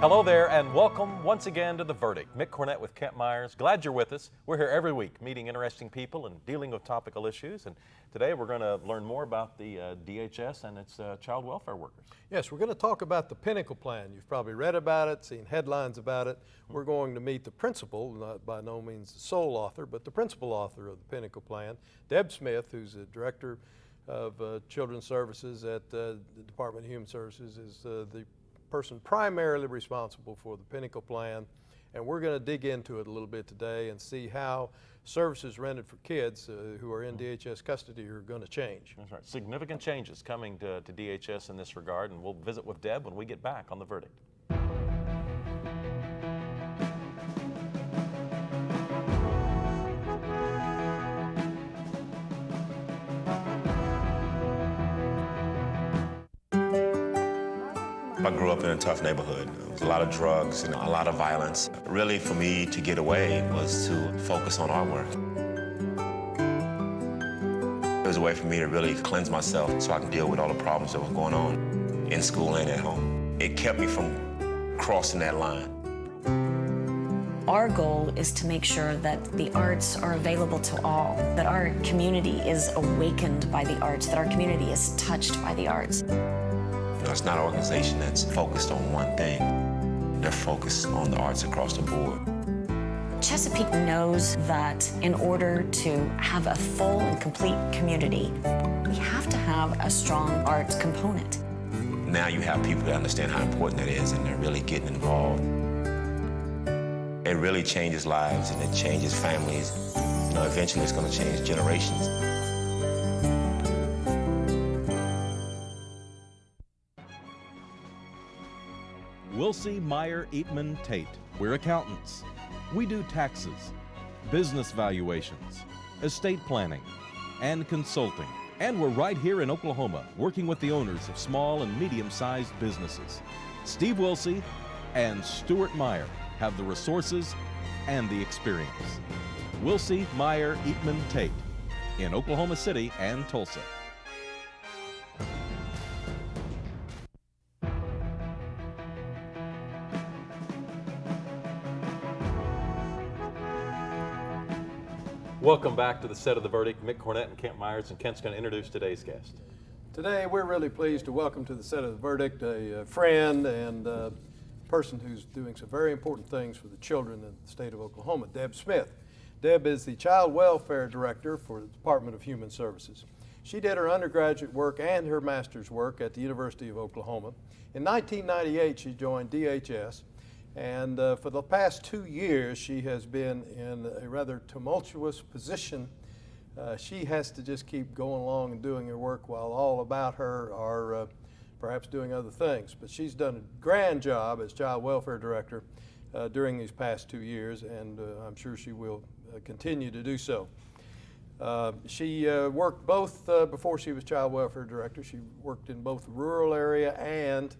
Hello there and welcome once again to The Verdict. Mick Cornett with Kent Myers. Glad you're with us. We're here every week meeting interesting people and dealing with topical issues. And today we're going to learn more about the DHS and its child welfare workers. Yes, we're going to talk about the Pinnacle Plan. You've probably read about it, seen headlines about it. We're going to meet the principal, not by no means the sole author, but the principal author of the Pinnacle Plan, Deb Smith, who's the Director of Children's Services at the Department of Human Services, is the person primarily responsible for the Pinnacle Plan, and we're going to dig into it a little bit today and see how services rendered for kids who are in DHS custody are going to change. That's right. Significant changes coming to DHS in this regard, and we'll visit with Deb when we get back on The Verdict. I grew up in a tough neighborhood. There was a lot of drugs and a lot of violence. Really, for me to get away was to focus on artwork. It was a way for me to really cleanse myself so I can deal with all the problems that were going on in school and at home. It kept me from crossing that line. Our goal is to make sure that the arts are available to all, that our community is awakened by the arts, that our community is touched by the arts. It's not an organization that's focused on one thing. They're focused on the arts across the board. Chesapeake knows that in order to have a full and complete community, we have to have a strong arts component. Now you have people that understand how important that is, and they're really getting involved. It really changes lives, and it changes families. You know, eventually it's going to change generations. Wilsey, Meyer, Eatman, Tate. We're accountants. We do taxes, business valuations, estate planning, and consulting. And we're right here in Oklahoma, working with the owners of small and medium-sized businesses. Steve Wilsey and Stuart Meyer have the resources and the experience. Wilsey, Meyer, Eatman, Tate in Oklahoma City and Tulsa. Welcome back to the set of The Verdict. Mick Cornett and Kent Myers, and Kent's going to introduce today's guest. Today we're really pleased to welcome to the set of the Verdict a friend and a person who's doing some very important things for the children in the state of Oklahoma, Deb Smith. Deb is the Child Welfare Director for the Department of Human Services. She did her undergraduate work and her master's work at the University of Oklahoma. In 1998 she joined DHS, and for the past 2 years she has been in a rather tumultuous position. She has to just keep going along and doing her work while all about her are perhaps doing other things. But she's done a grand job as Child Welfare Director during these past 2 years, and I'm sure she will continue to do so. She worked both, before she was Child Welfare Director, she worked in both the rural area and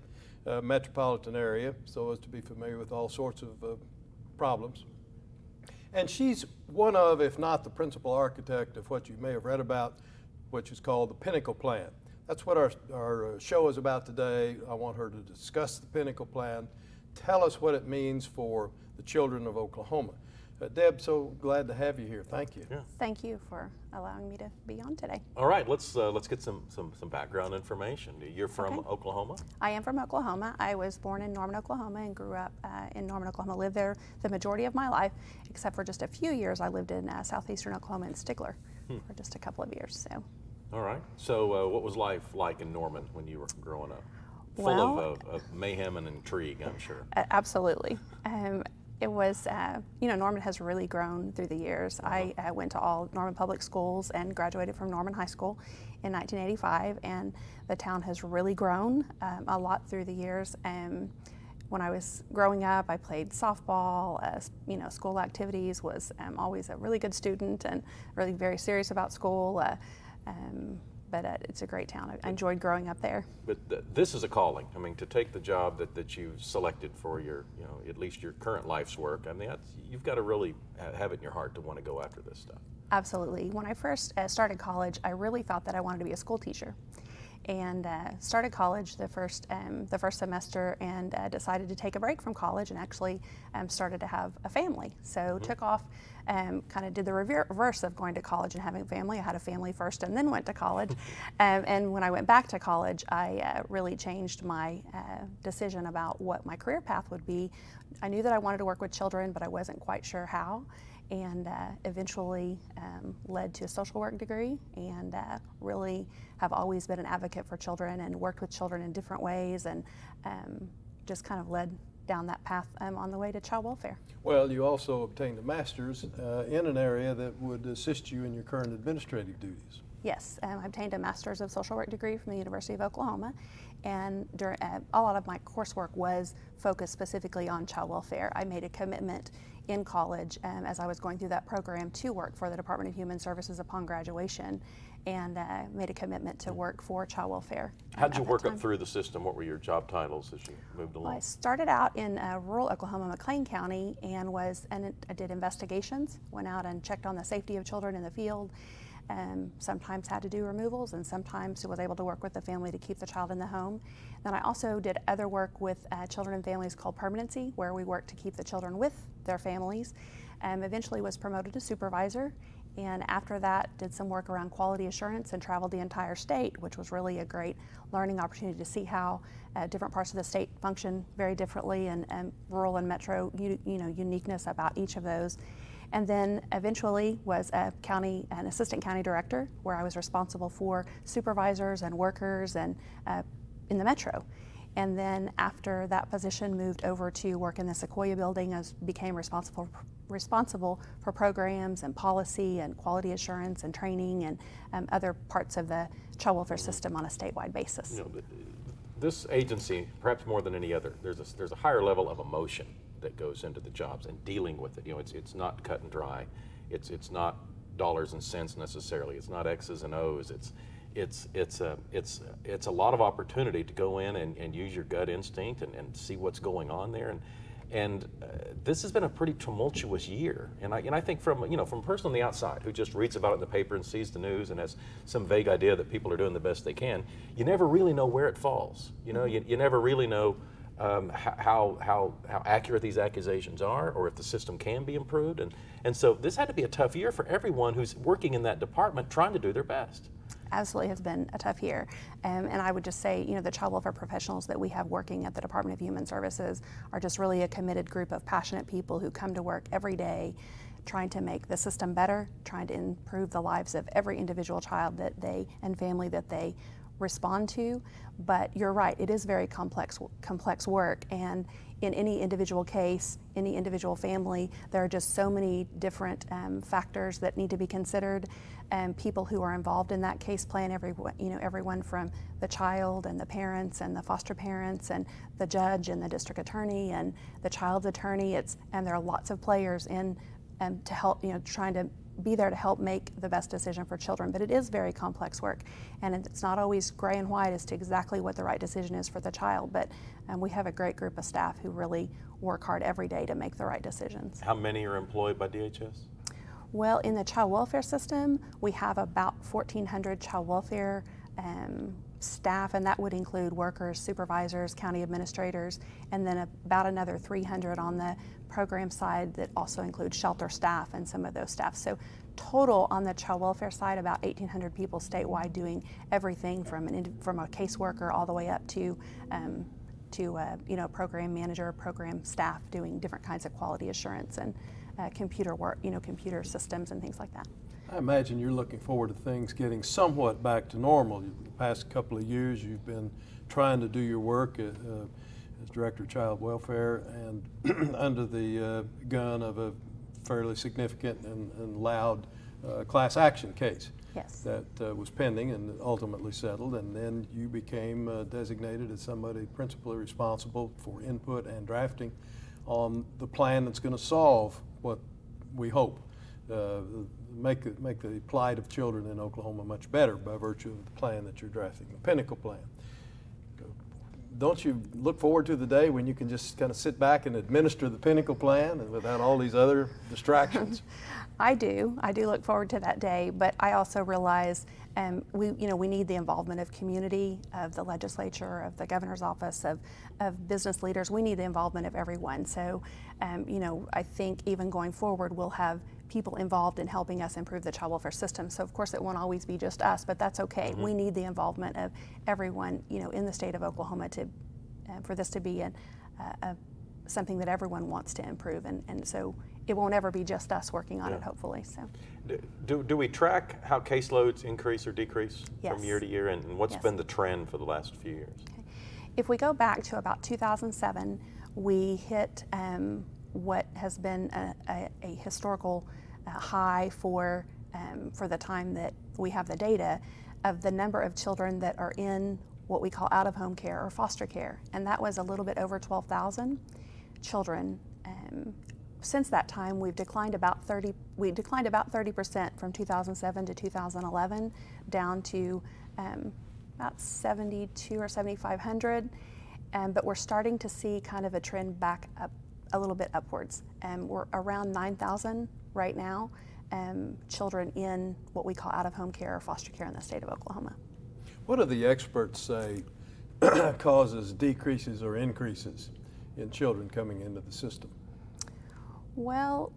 metropolitan area, so as to be familiar with all sorts of problems. And she's one of, if not the principal architect of what you may have read about, which is called the Pinnacle Plan. That's what our show is about today. I want her to discuss the Pinnacle Plan, tell us what it means for the children of Oklahoma. Deb, so glad to have you here. Thank you. Yeah. Thank you for allowing me to be on today. All right, let's get some background information. You're from Okay. Oklahoma? I am from Oklahoma. I was born in Norman, Oklahoma, and grew up in Norman, Oklahoma. Lived there the majority of my life, except for just a few years. I lived in southeastern Oklahoma in Stigler for just a couple of years. So. All right. So what was life like in Norman when you were growing up? Full Well, of mayhem and intrigue, I'm sure. Absolutely. It was, Norman has really grown through the years. I went to all Norman public schools and graduated from Norman High School in 1985, and the town has really grown a lot through the years. When I was growing up, I played softball, school activities, was always a really good student and really very serious about school. But it's a great town. I enjoyed growing up there. But this is a calling. I mean, to take the job that you've selected for your, at least your current life's work. I mean, you've got to really have it in your heart to want to go after this stuff. Absolutely. When I first started college, I really thought that I wanted to be a school teacher. and started college the first semester, and decided to take a break from college and actually started to have a family. So took off, kind of did the reverse of going to college and having a family. I had a family first and then went to college. And when I went back to college, I really changed my decision about what my career path would be. I knew that I wanted to work with children, but I wasn't quite sure how. And eventually led to a social work degree, and really have always been an advocate for children and worked with children in different ways, and just kind of led down that path on the way to child welfare. Well, you also obtained a master's in an area that would assist you in your current administrative duties. Yes, I obtained a master's of social work degree from the University of Oklahoma, and during, a lot of my coursework was focused specifically on child welfare. I made a commitment in college as I was going through that program to work for the Department of Human Services upon graduation, and made a commitment to work for child welfare. How'd you work up through the system? What were your job titles as you moved along? Well, I started out in rural Oklahoma, McLean County, and I did investigations, went out and checked on the safety of children in the field. Sometimes had to do removals, and sometimes was able to work with the family to keep the child in the home. Then I also did other work with children and families called permanency, where we worked to keep the children with their families. Eventually was promoted to supervisor, and after that did some work around quality assurance and traveled the entire state, which was really a great learning opportunity to see how different parts of the state function very differently, and rural and metro uniqueness about each of those. And then eventually was an assistant county director, where I was responsible for supervisors and workers and in the metro. And then after that position, moved over to work in the Sequoia building, became responsible for programs and policy and quality assurance and training and other parts of the child welfare system on a statewide basis. You know, this agency, perhaps more than any other, there's a higher level of emotion that goes into the jobs and dealing with it. You know, it's not cut and dry. It's not dollars and cents necessarily. It's not X's and O's. It's a lot of opportunity to go in and use your gut instinct and see what's going on there. And this has been a pretty tumultuous year. And I think from a person on the outside who just reads about it in the paper and sees the news and has some vague idea that people are doing the best they can, you never really know where it falls. You know, you never really know how accurate these accusations are, or if the system can be improved. And so this had to be a tough year for everyone who's working in that department trying to do their best. Absolutely has been a tough year. And I would just say, the child welfare professionals that we have working at the Department of Human Services are just really a committed group of passionate people who come to work every day trying to make the system better, trying to improve the lives of every individual child and family that they respond to. But you're right, it is very complex work, and in any individual case, any individual family, there are just so many different factors that need to be considered, and people who are involved in that case plan, everyone from the child and the parents and the foster parents and the judge and the district attorney and the child's attorney. And there are lots of players in to help, trying to be there to help make the best decision for children. But it is very complex work, and it's not always gray and white as to exactly what the right decision is for the child. But we have a great group of staff who really work hard every day to make the right decisions. How many are employed by DHS? Well, in the child welfare system, we have about 1,400 child welfare staff, and that would include workers, supervisors, county administrators, and then about another 300 on the program side that also includes shelter staff and some of those staff. So total on the child welfare side, about 1,800 people statewide doing everything from a caseworker all the way up to program manager, program staff doing different kinds of quality assurance and computer work, computer systems and things like that. I imagine you're looking forward to things getting somewhat back to normal. The past couple of years you've been trying to do your work as Director of Child Welfare and under the gun of a fairly significant and loud class action case. Yes. That was pending and ultimately settled, and then you became designated as somebody principally responsible for input and drafting on the plan that's going to solve what we hope make the plight of children in Oklahoma much better by virtue of the plan that you're drafting, the Pinnacle Plan. Don't you look forward to the day when you can just kind of sit back and administer the Pinnacle Plan and without all these other distractions? I do look forward to that day, but I also realize we need the involvement of community, of the legislature, of the governor's office, of business leaders. We need the involvement of everyone. So, I think even going forward, we'll have people involved in helping us improve the child welfare system. So of course it won't always be just us, but that's okay. We need the involvement of everyone, in the state of Oklahoma for this to be something that everyone wants to improve, and so it won't ever be just us working on it, hopefully. So, do we track how caseloads increase or decrease Yes. from year to year, and what's Yes. been the trend for the last few years? Okay. If we go back to about 2007, we hit what has been a historical high for the time that we have the data of the number of children that are in what we call out-of-home care or foster care, and that was a little bit over 12,000 children. Since that time, we've declined about 30% from 2007 to 2011, down to about 72 or 7,500. But we're starting to see kind of a trend back up a little bit upwards. We're around 9,000 right now, children in what we call out-of-home care or foster care in the state of Oklahoma. What do the experts say causes decreases or increases in children coming into the system? Well,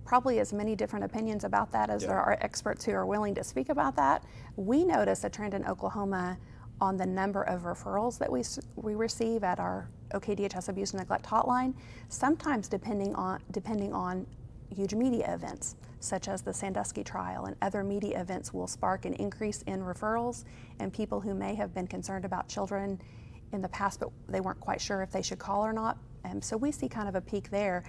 probably as many different opinions about that as there are experts who are willing to speak about that. We notice a trend in Oklahoma on the number of referrals that we receive at our OKDHS Abuse and Neglect Hotline, sometimes depending on huge media events, such as the Sandusky trial, and other media events will spark an increase in referrals, and people who may have been concerned about children in the past, but they weren't quite sure if they should call or not. So we see kind of a peak there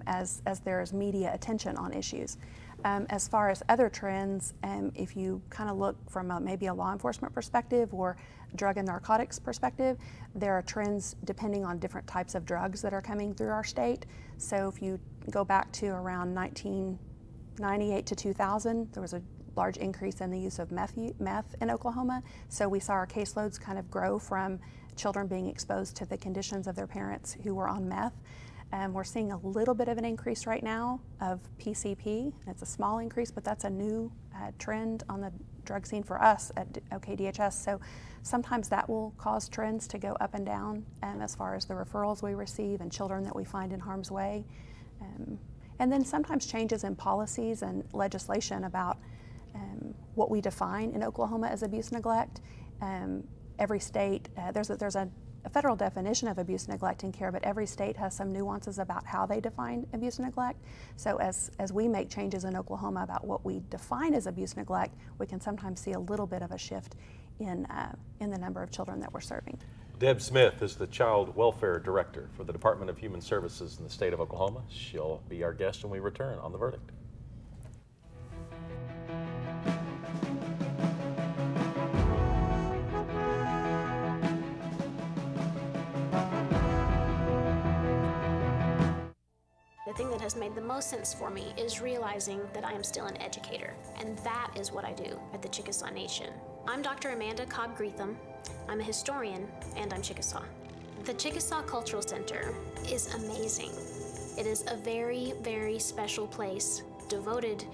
as there is media attention on issues. As far as other trends, if you kind of look from maybe a law enforcement perspective or drug and narcotics perspective, there are trends depending on different types of drugs that are coming through our state. So if you go back to around 1998 to 2000, there was a large increase in the use of meth in Oklahoma. So we saw our caseloads kind of grow from children being exposed to the conditions of their parents who were on meth. We're seeing a little bit of an increase right now of PCP. It's a small increase, but that's a new trend on the drug scene for us at OKDHS. So sometimes that will cause trends to go up and down as far as the referrals we receive and children that we find in harm's way. And then sometimes changes in policies and legislation about what we define in Oklahoma as abuse neglect. Every state, there's a federal definition of abuse, neglect, and care, but every state has some nuances about how they define abuse and neglect. So as we make changes in Oklahoma about what we define as abuse and neglect, we can sometimes see a little bit of a shift in the number of children that we're serving. Deb Smith is the Child Welfare Director for the Department of Human Services in the state of Oklahoma. She'll be our guest when we return on The Verdict. The thing that has made the most sense for me is realizing that I am still an educator, and that is what I do at the Chickasaw Nation. I'm Dr. Amanda Cobb-Greetham. I'm a historian, and I'm Chickasaw. The Chickasaw Cultural Center is amazing. It is a very, very special place devoted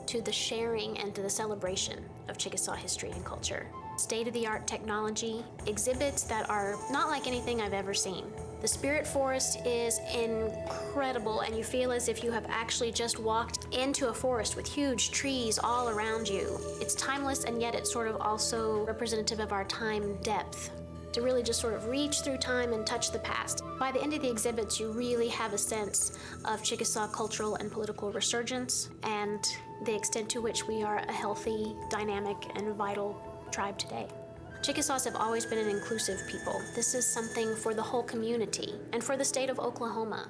to the sharing and to the celebration of Chickasaw history and culture. State-of-the-art technology, exhibits that are not like anything I've ever seen. The Spirit Forest is incredible, and you feel as if you have actually just walked into a forest with huge trees all around you. It's timeless, and yet it's sort of also representative of our time depth, to really just sort of reach through time and touch the past. By the end of the exhibits, you really have a sense of Chickasaw cultural and political resurgence, and the extent to which we are a healthy, dynamic, and vital tribe today. Chickasaws have always been an inclusive people. This is something for the whole community and for the state of Oklahoma.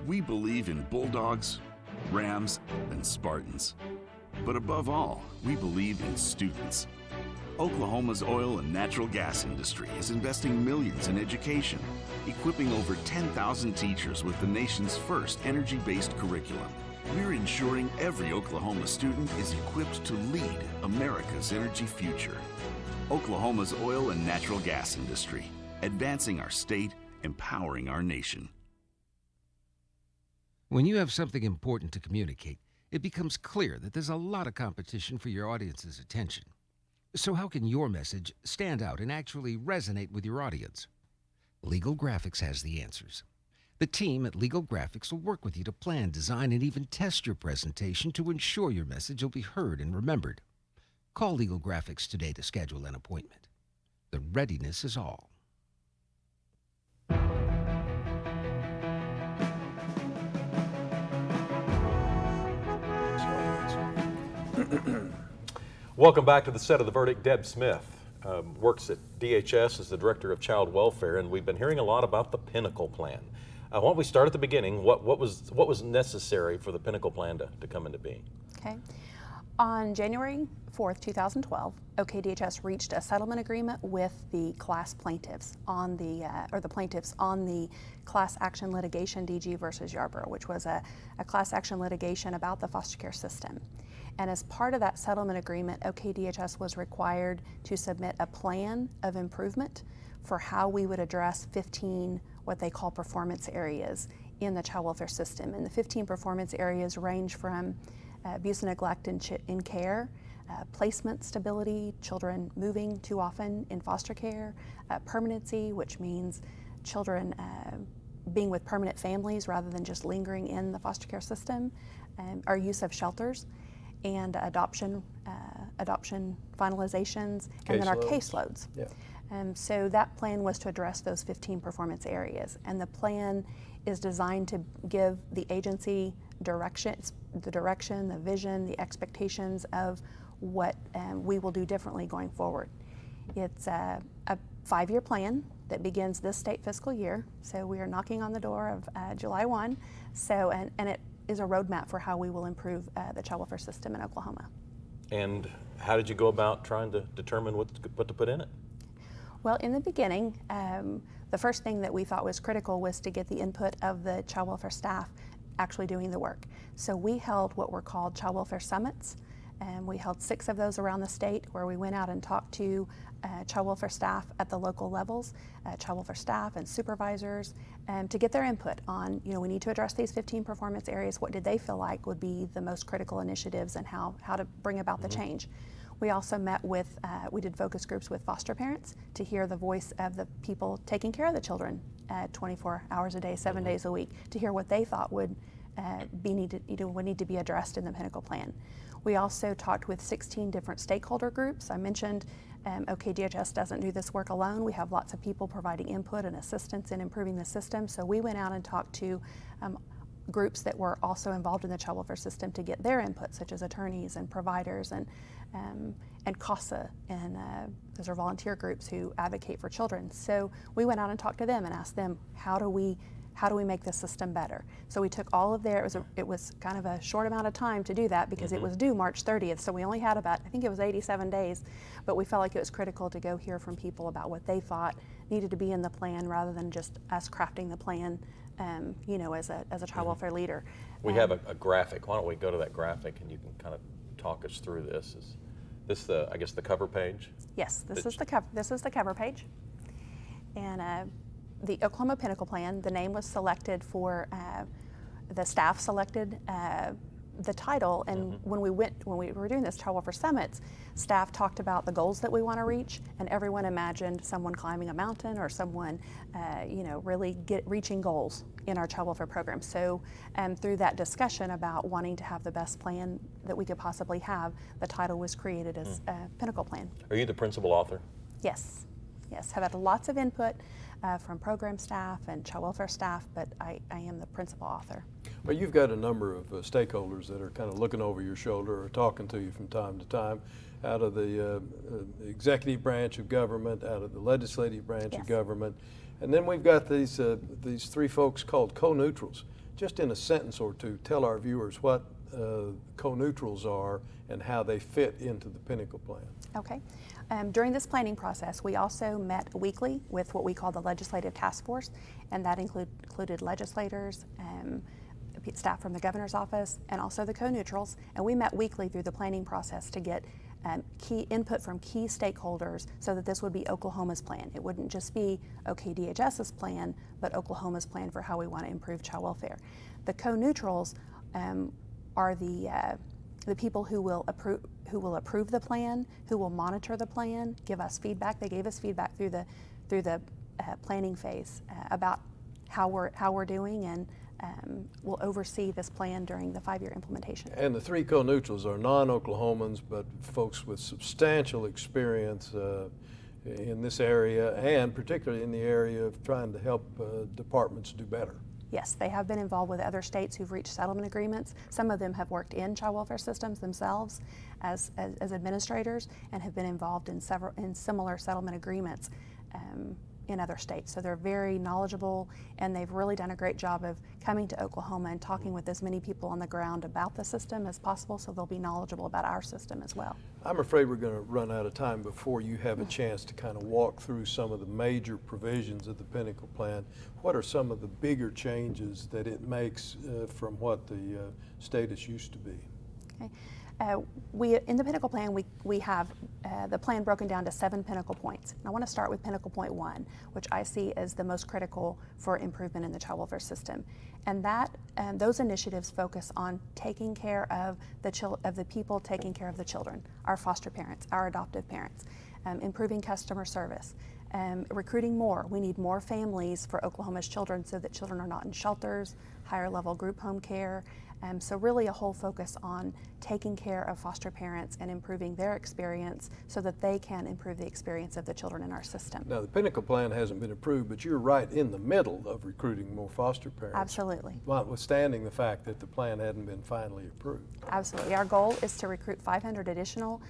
We believe in bulldogs, rams, and Spartans. But above all, we believe in students. Oklahoma's oil and natural gas industry is investing millions in education, equipping over 10,000 teachers with the nation's first energy-based curriculum. We're ensuring every Oklahoma student is equipped to lead America's energy future. Oklahoma's oil and natural gas industry, advancing our state, empowering our nation. When you have something important to communicate, it becomes clear that there's a lot of competition for your audience's attention. So how can your message stand out and actually resonate with your audience? Legal Graphics has the answers. The team at Legal Graphics will work with you to plan, design, and even test your presentation to ensure your message will be heard and remembered. Call Legal Graphics today to schedule an appointment. The readiness is all. Welcome back to the set of The Verdict. Deb Smith works at DHS as the Director of Child Welfare, and we've been hearing a lot about the Pinnacle Plan. Why don't we start at the beginning? What was necessary for the Pinnacle Plan to come into being? Okay. On January 4th, 2012, OKDHS reached a settlement agreement with the class plaintiffs on the plaintiffs on the class action litigation DG versus Yarborough, which was a class action litigation about the foster care system. And as part of that settlement agreement, OKDHS was required to submit a plan of improvement for how we would address 15 what they call performance areas in the child welfare system. And the 15 performance areas range from abuse and neglect in care, placement stability, children moving too often in foster care, permanency, which means children being with permanent families rather than just lingering in the foster care system, our use of shelters, and adoption finalizations, and then our caseloads. Yeah. So that plan was to address those 15 performance areas, and the plan is designed to give the agency direction, the vision, the expectations of what we will do differently going forward. It's a 5-year plan that begins this state fiscal year, so we are knocking on the door of July 1. So, and it is a roadmap for how we will improve the child welfare system in Oklahoma. And how did you go about trying to determine what to put in it? Well, in the beginning, the first thing that we thought was critical was to get the input of the child welfare staff actually doing the work. So we held what were called child welfare summits, and we held 6 of those around the state where we went out and talked to child welfare staff at the local levels, child welfare staff and supervisors, to get their input on, we need to address these 15 performance areas. What did they feel like would be the most critical initiatives and how to bring about the change? We also met with, we did focus groups with foster parents to hear the voice of the people taking care of the children 24 hours a day, 7 days a week, to hear what they thought would would need to be addressed in the Pinnacle Plan. We also talked with 16 different stakeholder groups. I mentioned OKDHS doesn't do this work alone. We have lots of people providing input and assistance in improving the system. So we went out and talked to groups that were also involved in the child welfare system to get their input, such as attorneys and providers and CASA, and those are volunteer groups who advocate for children. So we went out and talked to them and asked them, how do we make the system better? So we took all of it was kind of a short amount of time to do that because it was due March 30th, so we only had about, I think it was 87 days, but we felt like it was critical to go hear from people about what they thought needed to be in the plan rather than just us crafting the plan, as a child welfare leader. We have a graphic. Why don't we go to that graphic and you can kind of talk us through this. Is this the cover page? Yes, this is the cover page. And the Oklahoma Pinnacle Plan, the name was selected for, the staff selected the title, and when we were doing this child welfare summits, staff talked about the goals that we want to reach, and everyone imagined someone climbing a mountain or someone, really reaching goals in our child welfare program. So through that discussion about wanting to have the best plan that we could possibly have, the title was created as Pinnacle Plan. Are you the principal author? Yes, have had lots of input from program staff and child welfare staff, but I am the principal author. Well, you've got a number of stakeholders that are kind of looking over your shoulder or talking to you from time to time, out of the executive branch of government, out of the legislative branch of government, and then we've got these 3 folks called co-neutrals. Just in a sentence or two, tell our viewers what co-neutrals are and how they fit into the Pinnacle Plan. Okay. During this planning process, we also met weekly with what we call the Legislative Task Force, and that included legislators, staff from the governor's office, and also the co-neutrals. And we met weekly through the planning process to get key input from key stakeholders so that this would be Oklahoma's plan. It wouldn't just be OKDHS's plan, but Oklahoma's plan for how we want to improve child welfare. The co-neutrals are the people who will approve the plan, who will monitor the plan, give us feedback. They gave us feedback through the planning phase about how we're doing, and will oversee this plan during the 5-year implementation. And the 3 co-neutrals are non-Oklahomans, but folks with substantial experience in this area, and particularly in the area of trying to help departments do better. Yes, they have been involved with other states who've reached settlement agreements. Some of them have worked in child welfare systems themselves as administrators, and have been involved in similar settlement agreements in other states. So they're very knowledgeable, and they've really done a great job of coming to Oklahoma and talking with as many people on the ground about the system as possible, so they'll be knowledgeable about our system as well. I'm afraid we're going to run out of time before you have a chance to kind of walk through some of the major provisions of the Pinnacle Plan. What are some of the bigger changes that it makes from what the status used to be? Okay. In the Pinnacle Plan, we have the plan broken down to 7 pinnacle points. And I want to start with Pinnacle Point 1, which I see as the most critical for improvement in the child welfare system. And those initiatives focus on taking care of the people taking care of the children, our foster parents, our adoptive parents, improving customer service, recruiting more. We need more families for Oklahoma's children so that children are not in shelters, higher level group home care. So really a whole focus on taking care of foster parents and improving their experience so that they can improve the experience of the children in our system. Now, the Pinnacle Plan hasn't been approved, but you're right in the middle of recruiting more foster parents. Absolutely. Notwithstanding the fact that the plan hadn't been finally approved. Absolutely. Our goal is to recruit 500 additional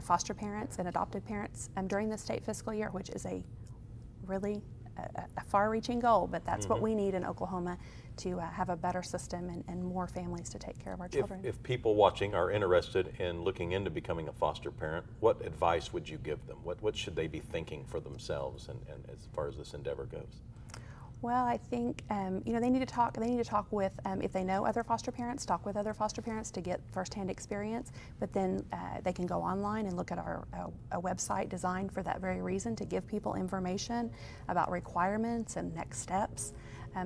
foster parents and adopted parents during the state fiscal year, which is a really far-reaching goal, but that's what we need in Oklahoma to have a better system and more families to take care of our children. If people watching are interested in looking into becoming a foster parent, what advice would you give them? What should they be thinking for themselves, and as far as this endeavor goes? Well, I think they need to talk. They need to talk with, if they know other foster parents, talk with other foster parents to get firsthand experience. But then they can go online and look at a website designed for that very reason, to give people information about requirements and next steps.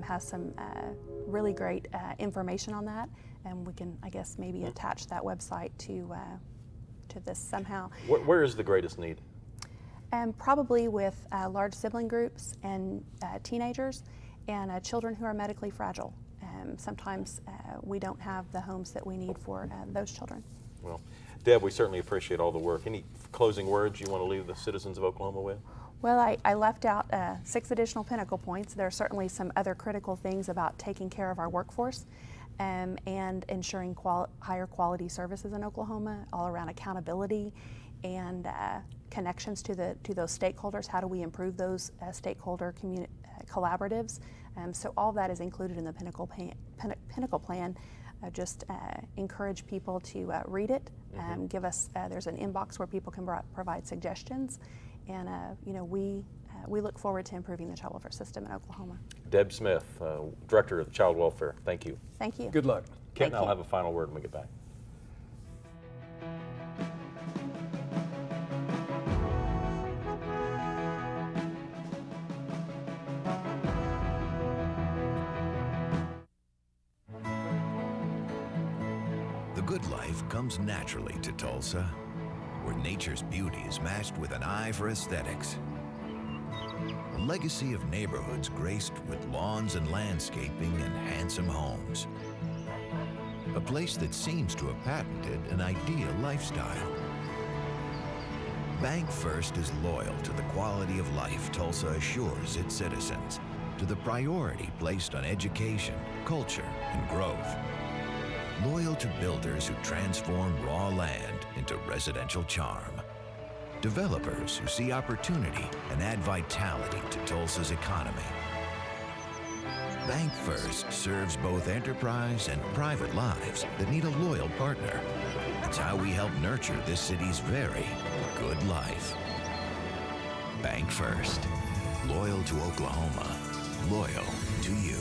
Has some really great information on that, and we can, I guess, maybe attach that website to this somehow. Where is the greatest need? Probably with large sibling groups and teenagers and children who are medically fragile. Sometimes we don't have the homes that we need for those children. Well, Deb, we certainly appreciate all the work. Any closing words you want to leave the citizens of Oklahoma with? Well, I left out 6 additional pinnacle points. There are certainly some other critical things about taking care of our workforce and ensuring higher quality services in Oklahoma, all around accountability and connections to those stakeholders. How do we improve those stakeholder collaboratives? So all that is included in the Pinnacle Plan. Just encourage people to read it. Give us there's an inbox where people can provide suggestions, and we look forward to improving the child welfare system in Oklahoma. Deb Smith, Director of Child Welfare. Thank you. Thank you. Good luck. Kent and I'll have a final word when we get back. The good life comes naturally to Tulsa, where nature's beauty is matched with an eye for aesthetics. A legacy of neighborhoods graced with lawns and landscaping and handsome homes. A place that seems to have patented an ideal lifestyle. Bank First is loyal to the quality of life Tulsa assures its citizens, to the priority placed on education, culture, and growth. Loyal to builders who transform raw land into residential charm. Developers who see opportunity and add vitality to Tulsa's economy. Bank First serves both enterprise and private lives that need a loyal partner. It's how we help nurture this city's very good life. Bank First. Loyal to Oklahoma. Loyal to you.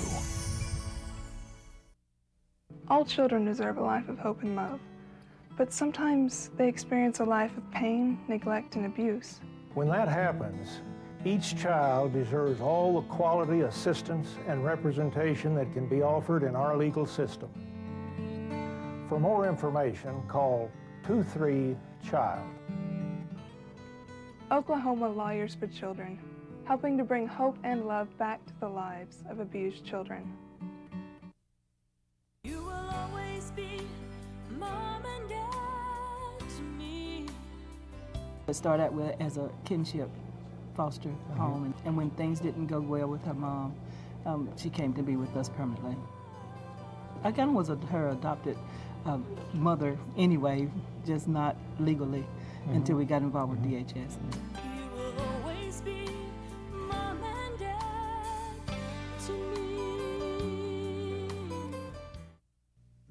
All children deserve a life of hope and love, but sometimes they experience a life of pain, neglect, and abuse. When that happens, Each child deserves all the quality assistance and representation that can be offered in our legal system. For more information, call 23-CHILD. Oklahoma Lawyers for Children, helping to bring hope and love back to the lives of abused children. You will always be mom and dad to me. It started out with as a kinship foster home, and when things didn't go well with her mom, she came to be with us permanently. I kind of was her adopted mother anyway, just not legally until we got involved with DHS. You will always be mom and dad to me.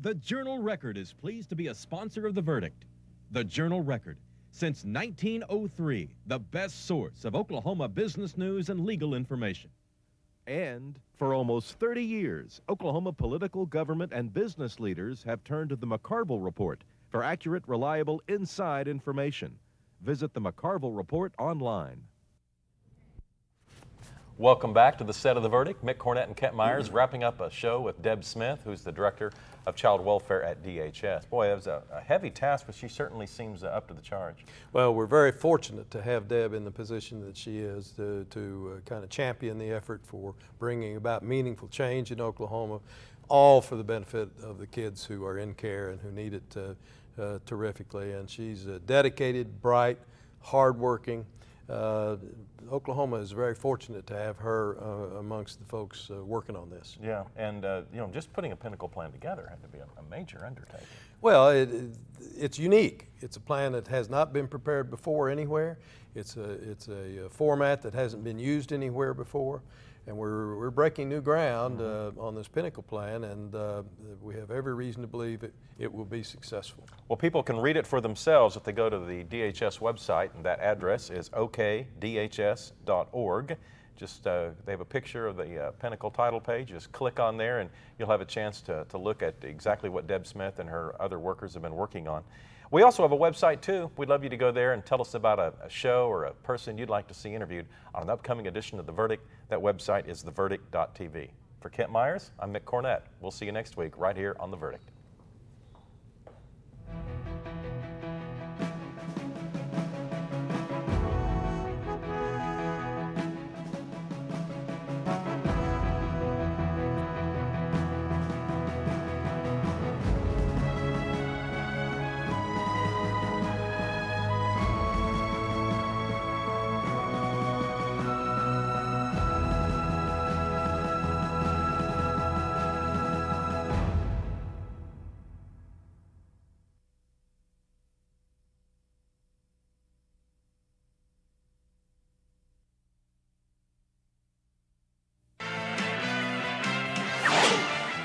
The Journal-Record is pleased to be a sponsor of The Verdict. The Journal-Record, since 1903, the best source of Oklahoma business news and legal information. And for almost 30 years, Oklahoma political, government, and business leaders have turned to the McCarville Report for accurate, reliable, inside information. Visit the McCarville Report online. Welcome back to the set of The Verdict. Mick Cornett and Kent Myers wrapping up a show with Deb Smith, who's the Director of Child Welfare at DHS. Boy, it was a heavy task, but she certainly seems up to the charge. Well, we're very fortunate to have Deb in the position that she is to kind of champion the effort for bringing about meaningful change in Oklahoma, all for the benefit of the kids who are in care and who need it terrifically. And she's dedicated, bright, hardworking. Oklahoma is very fortunate to have her amongst the folks working on this. Yeah, and just putting a Pinnacle Plan together had to be a major undertaking. Well, it's unique. It's a plan that has not been prepared before anywhere. It's a format that hasn't been used anywhere before, and we're breaking new ground on this Pinnacle Plan, and we have every reason to believe it will be successful. Well, people can read it for themselves if they go to the DHS website, and that address is OKDHS.org. Just they have a picture of the Pinnacle title page. Just click on there, and you'll have a chance to look at exactly what Deb Smith and her other workers have been working on. We also have a website too. We'd love you to go there and tell us about a show or a person you'd like to see interviewed on an upcoming edition of The Verdict. That website is theverdict.tv. For Kent Myers, I'm Mick Cornett. We'll see you next week right here on The Verdict.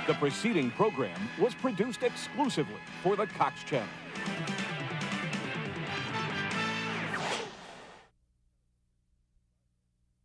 The preceding program was produced exclusively for the Cox Channel.